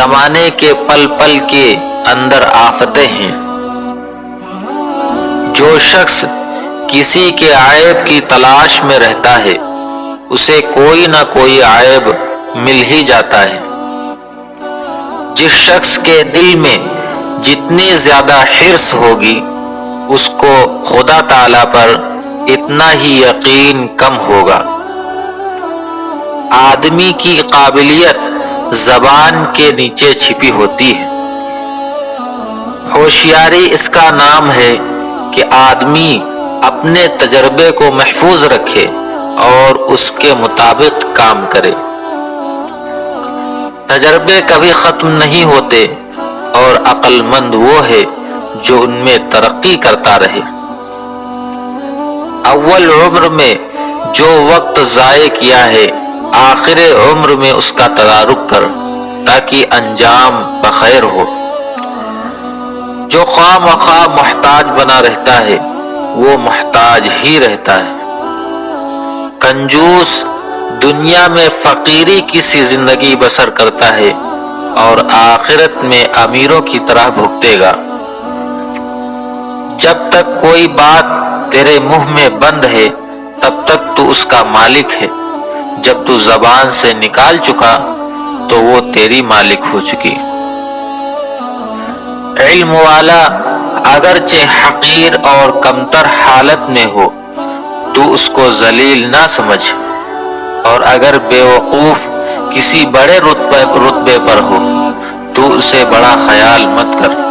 زمانے کے پل پل کے اندر آفتیں ہیں۔ جو شخص کسی کے عیب کی تلاش میں رہتا ہے اسے کوئی نہ کوئی عیب مل ہی جاتا ہے۔ جس شخص کے دل میں جتنی زیادہ حرص ہوگی اس کو خدا تعالیٰ پر اتنا ہی یقین کم ہوگا۔ آدمی کی قابلیت زبان کے نیچے چھپی ہوتی ہے۔ ہوشیاری اس کا نام ہے کہ آدمی اپنے تجربے کو محفوظ رکھے اور اس کے مطابق کام کرے۔ تجربے کبھی ختم نہیں ہوتے اور عقل مند وہ ہے جو ان میں ترقی کرتا رہے۔ اول عمر میں جو وقت ضائع کیا ہے آخر عمر میں اس کا تدارک کر تاکہ انجام بخیر ہو۔ جو خواہ مخواہ محتاج بنا رہتا ہے وہ محتاج ہی رہتا ہے۔ کنجوس دنیا میں فقیری کی سی زندگی بسر کرتا ہے اور آخرت میں امیروں کی طرح بھگتے گا۔ جب تک کوئی بات تیرے منہ میں بند ہے تب تک تو اس کا مالک ہے، جب تو زبان سے نکال چکا تو وہ تیری مالک ہو چکی۔ علم والا اگرچہ حقیر اور کمتر حالت میں ہو تو اس کو ذلیل نہ سمجھ، اور اگر بیوقوف کسی بڑے رتبے پر ہو تو اسے بڑا خیال مت کر۔